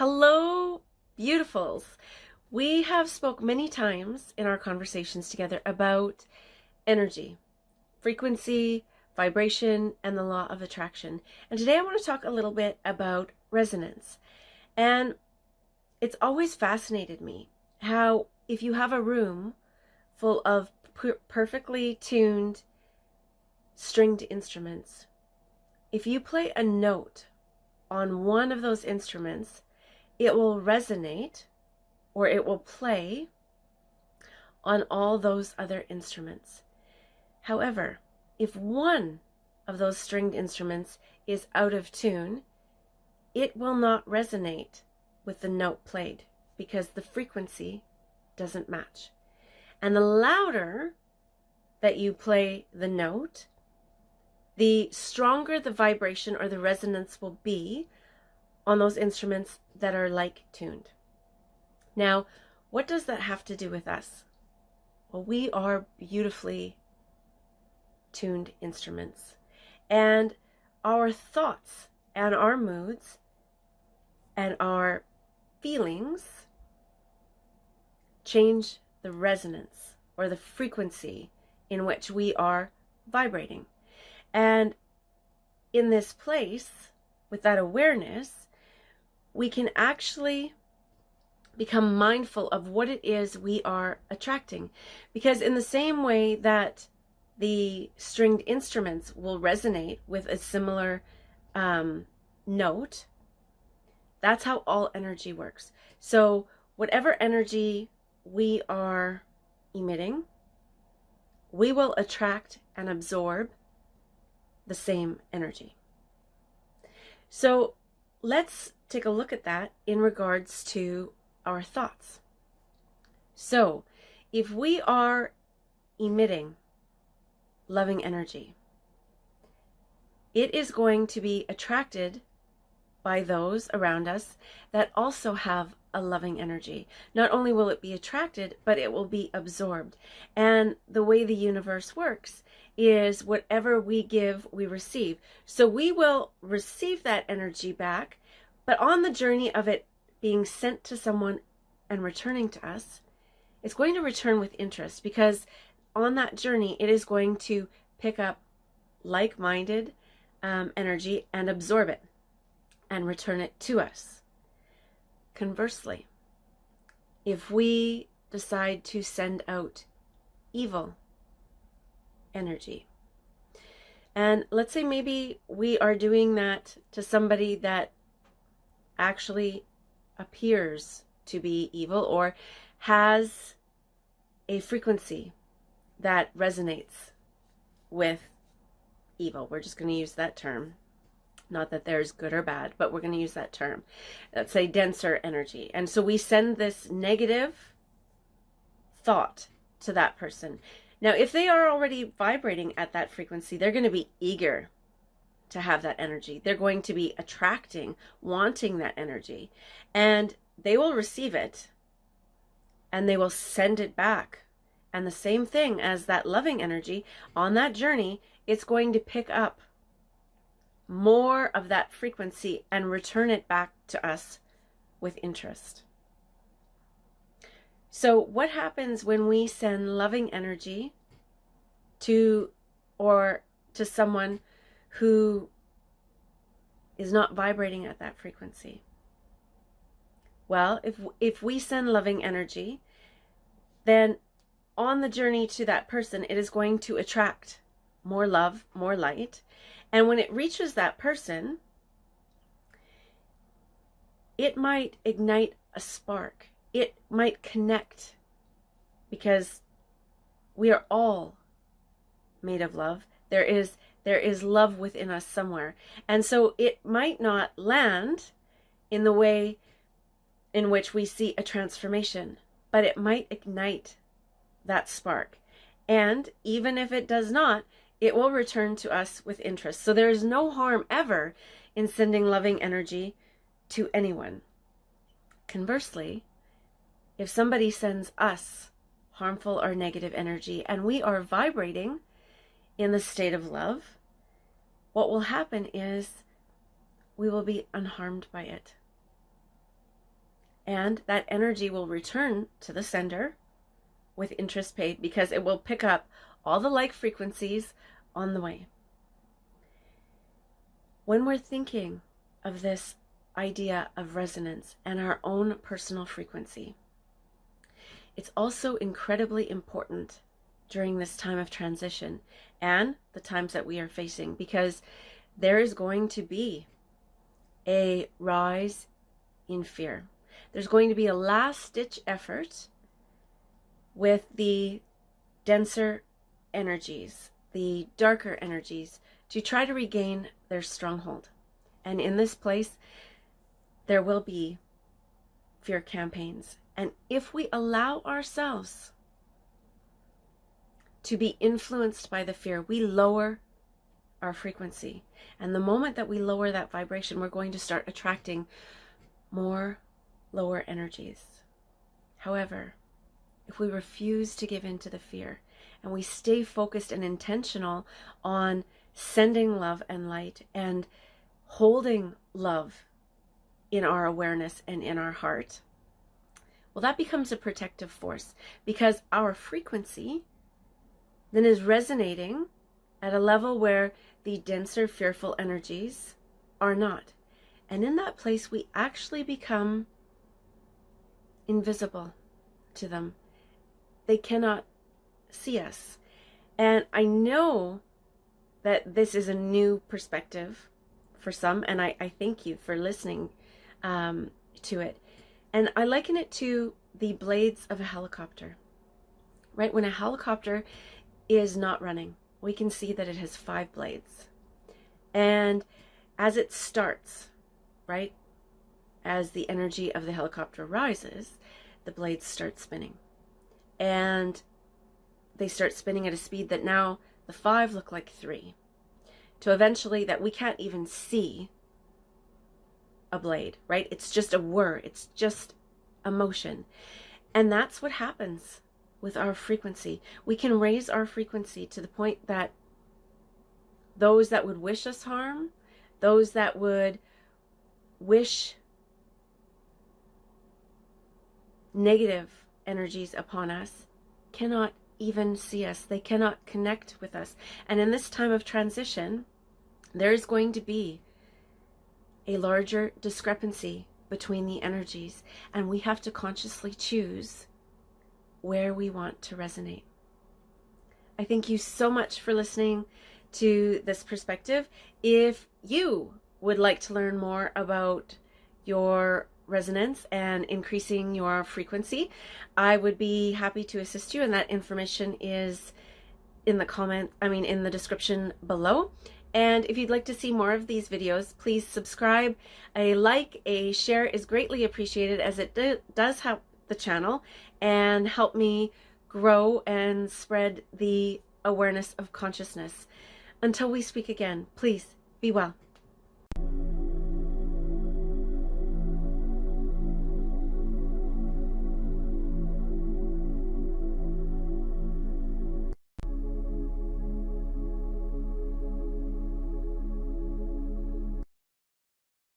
Hello, beautifuls. We have spoke many times in our conversations together about energy, frequency, vibration, and the law of attraction. And today I want to talk a little bit about resonance. And it's always fascinated me how if you have a room full of perfectly tuned stringed instruments, if you play a note on one of those instruments, it will resonate or it will play on all those other instruments. However, if one of those stringed instruments is out of tune, it will not resonate with the note played because the frequency doesn't match. And the louder that you play the note, the stronger the vibration or the resonance will be on those instruments that are like tuned. Now, what does that have to do with us? Well, we are beautifully tuned instruments, and our thoughts and our moods and our feelings change the resonance or the frequency in which we are vibrating. And in this place, with that awareness, we can actually become mindful of what it is we are attracting. Because in the same way that the stringed instruments will resonate with a similar note, that's how all energy works. So whatever energy we are emitting, we will attract and absorb the same energy. So let's take a look at that in regards to our thoughts. So if we are emitting loving energy, it is going to be attracted by those around us that also have a loving energy. Not only will it be attracted, but it will be absorbed. And the way the universe works is whatever we give, we receive. So we will receive that energy back, but on the journey of it being sent to someone and returning to us, it's going to return with interest, because on that journey, it is going to pick up like-minded energy and absorb it and return it to us. Conversely, if we decide to send out evil energy, and let's say maybe we are doing that to somebody that actually appears to be evil or has a frequency that resonates with evil. We're just going to use that term. Not that there's good or bad, but we're going to use that term. Let's say denser energy. And so we send this negative thought to that person. Now, if they are already vibrating at that frequency, they're going to be eager to have that energy. They're going to be attracting, wanting that energy. And they will receive it and they will send it back. And the same thing as that loving energy, on that journey, it's going to pick up more of that frequency and return it back to us with interest. So what happens when we send loving energy to someone who is not vibrating at that frequency? Well, if we send loving energy, then on the journey to that person, it is going to attract more love, more light. And when it reaches that person, it might ignite a spark. It might connect, because we are all made of love. There is love within us somewhere. And so it might not land in the way in which we see a transformation, but it might ignite that spark. And even if it does not, it will return to us with interest. So there is no harm ever in sending loving energy to anyone. Conversely, if somebody sends us harmful or negative energy and we are vibrating in the state of love, what will happen is we will be unharmed by it. and that energy will return to the sender with interest paid, because it will pick up all the like frequencies on the way. When we're thinking of this idea of resonance and our own personal frequency, it's also incredibly important during this time of transition and the times that we are facing, because there is going to be a rise in fear. There's going to be a last-ditch effort with the denser energies, the darker energies, to try to regain their stronghold. And in this place, there will be fear campaigns. And if we allow ourselves to be influenced by the fear, we lower our frequency. And the moment that we lower that vibration, we're going to start attracting more lower energies. However, if we refuse to give in to the fear and we stay focused and intentional on sending love and light and holding love in our awareness and in our heart, well, that becomes a protective force, because our frequency then is resonating at a level where the denser, fearful energies are not. And in that place, we actually become invisible to them. They cannot see us. And I know that this is a new perspective for some, and I thank you for listening to it. And I liken it to the blades of a helicopter, right? When a helicopter is not running, we can see that it has 5 blades. And as it starts, right, as the energy of the helicopter rises, the blades start spinning. And they start spinning at a speed that now the 5 look like 3. To eventually that we can't even see a blade, right? It's just a whir. It's just a motion. And that's what happens with our frequency. We can raise our frequency to the point that those that would wish us harm, those that would wish negative energies upon us, cannot even see us. They cannot connect with us. And in this time of transition, there is going to be a larger discrepancy between the energies, and we have to consciously choose where we want to resonate. I thank you so much for listening to this perspective. If you would like to learn more about your resonance and increasing your frequency, I would be happy to assist you, and that information is in the description below. And if you'd like to see more of these videos, please subscribe. A like, a share is greatly appreciated, as it does help the channel and help me grow and spread the awareness of consciousness. Until we speak again, please be well.